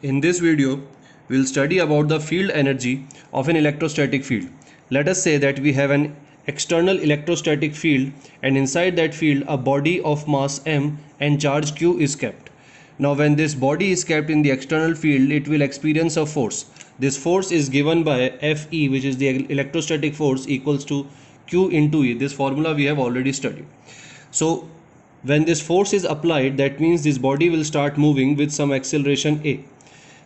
In this video, we will study about the field energy of an electrostatic field. Let us say that we have an external electrostatic field, and inside that field a body of mass m and charge q is kept. Now when this body is kept in the external field, it will experience a force. This force is given by Fe, which is the electrostatic force, equals to q into E. This formula we have already studied. So when this force is applied, that means this body will start moving with some acceleration a.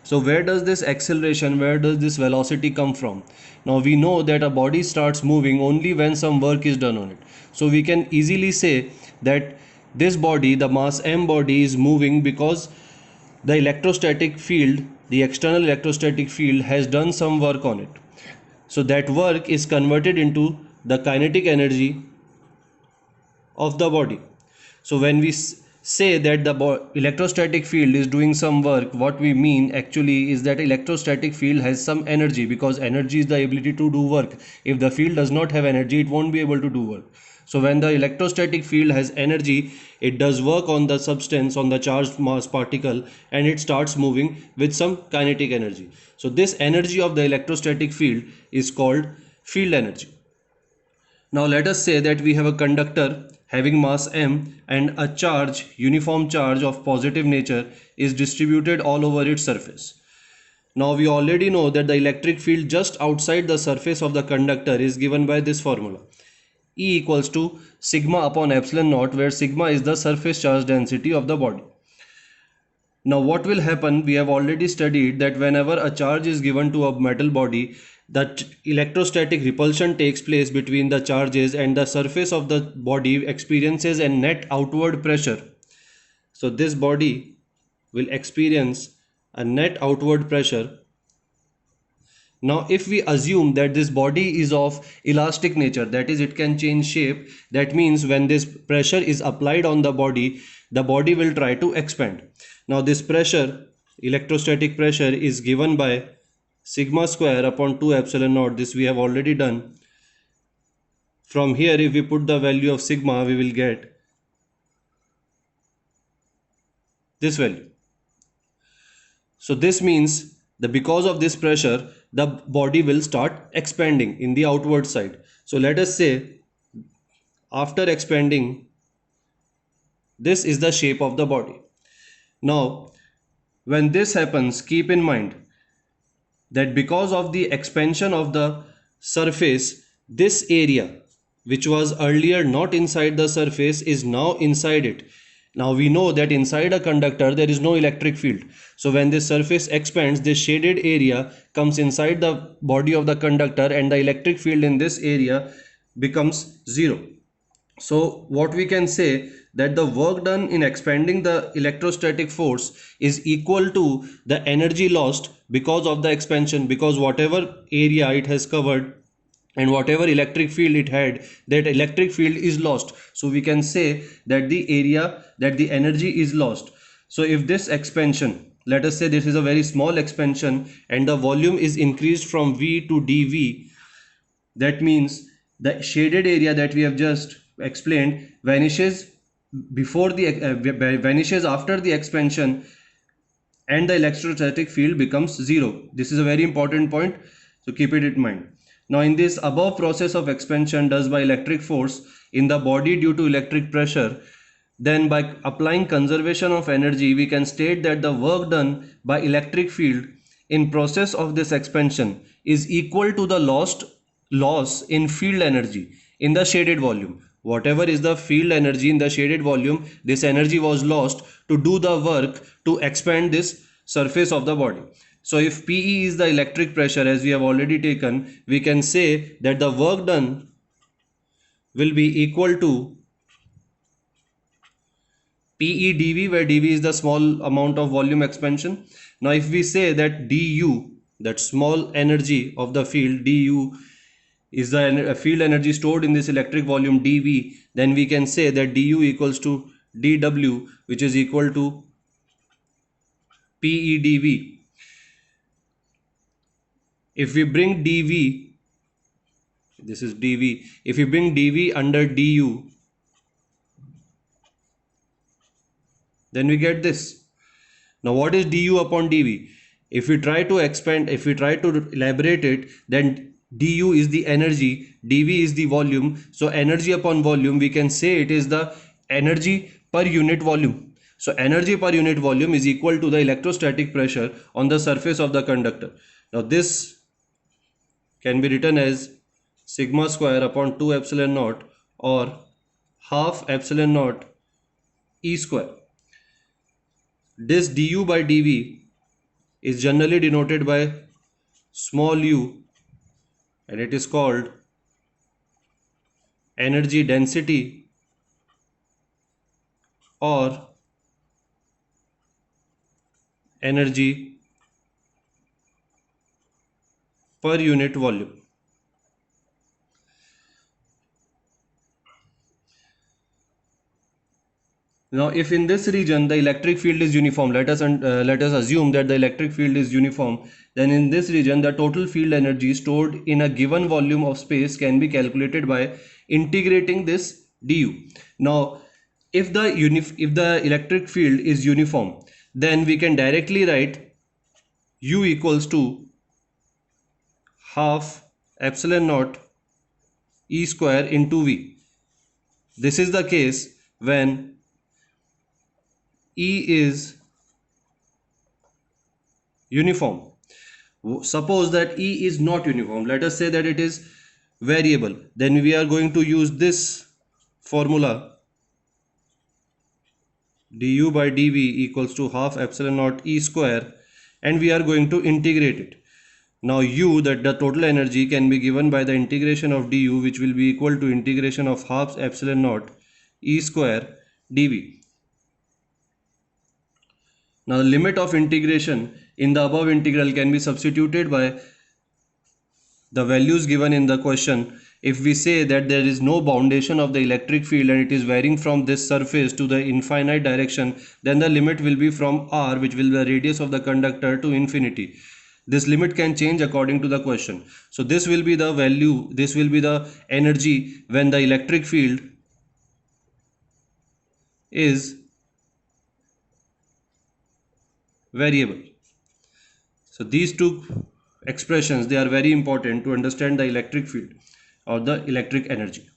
So where does this acceleration, where does this velocity come from? Now we know that a body starts moving only when some work is done on it. So we can easily say that this body, the mass m body, is moving because the electrostatic field, the external electrostatic field, has done some work on it. So that work is converted into the kinetic energy of the body. So when we say that the electrostatic field is doing some work, what we mean actually is that electrostatic field has some energy, because energy is the ability to do work. If the field does not have energy, it won't be able to do work. So when the electrostatic field has energy, it does work on the substance, on the charged mass particle, and it starts moving with some kinetic energy. So this energy of the electrostatic field is called field energy. Now let us say that we have a conductor having mass m and a charge, uniform charge of positive nature, is distributed all over its surface. Now we already know that the electric field just outside the surface of the conductor is given by this formula. E equals to sigma upon epsilon naught, where sigma is the surface charge density of the body. Now what will happen, we have already studied that whenever a charge is given to a metal body, that electrostatic repulsion takes place between the charges, and the surface of the body experiences a net outward pressure. So this body will experience a net outward pressure. Now if we assume that this body is of elastic nature, that is, it can change shape, that means when this pressure is applied on the body will try to expand. Now this pressure, electrostatic pressure, is given by sigma square upon 2 epsilon naught. This we have already done. From here, if we put the value of sigma, we will get this value. So this means that because of this pressure, the body will start expanding in the outward side. So let us say after expanding, this is the shape of the body. Now when this happens, keep in mind that because of the expansion of the surface, this area which was earlier not inside the surface is now inside it. Now we know that inside a conductor there is no electric field. So when this surface expands, this shaded area comes inside the body of the conductor, and the electric field in this area becomes zero. So what we can say, that the work done in expanding the electrostatic force is equal to the energy lost because of the expansion, because whatever area it has covered and whatever electric field it had, that electric field is lost. So we can say that the area, that the energy is lost. So if this expansion, let us say this is a very small expansion, and the volume is increased from V to dV, that means the shaded area that we have just explained vanishes before the vanishes after the expansion, and the electrostatic field becomes zero. This is a very important point, so keep it in mind. Now in this above process of expansion does by electric force in the body due to electric pressure, then by applying conservation of energy, we can state that the work done by electric field in process of this expansion is equal to the loss in field energy in the shaded volume. Whatever is the field energy in the shaded volume, this energy was lost to do the work to expand this surface of the body. So if PE is the electric pressure, as we have already taken, we can say that the work done will be equal to PE dV, where dV is the small amount of volume expansion. Now if we say that du, that small energy of the field, du is the field energy stored in this electric volume dV, then we can say that du equals to dW, which is equal to PE dV. If we bring dV, this is dV, if we bring dV under du, then we get this. Now what is du upon dv? If we try to expand, if we try to elaborate it, then du is the energy, dv is the volume. So energy upon volume, we can say it is the energy per unit volume. So energy per unit volume is equal to the electrostatic pressure on the surface of the conductor. Now this can be written as sigma square upon 2 epsilon naught, or half epsilon naught E square. This du by dv is generally denoted by small u, and it is called energy density or energy per unit volume. Now if in this region the electric field is uniform, let us assume that the electric field is uniform, then in this region the total field energy stored in a given volume of space can be calculated by integrating this du. Now if the electric field is uniform, then we can directly write u equals to half epsilon naught E square into V. This is the case when E is uniform. Suppose that E is not uniform. Let us say that it is variable. Then we are going to use this formula, du by dv equals to half epsilon naught E square, and we are going to integrate it. Now u, that the total energy, can be given by the integration of du, which will be equal to integration of half epsilon naught E square dv. Now the limit of integration in the above integral can be substituted by the values given in the question. If we say that there is no boundation of the electric field and it is varying from this surface to the infinite direction, then the limit will be from r, which will be the radius of the conductor, to infinity. This limit can change according to the question. So this will be the value, this will be the energy when the electric field is variable. So these two expressions, they are very important to understand the electric field or the electric energy.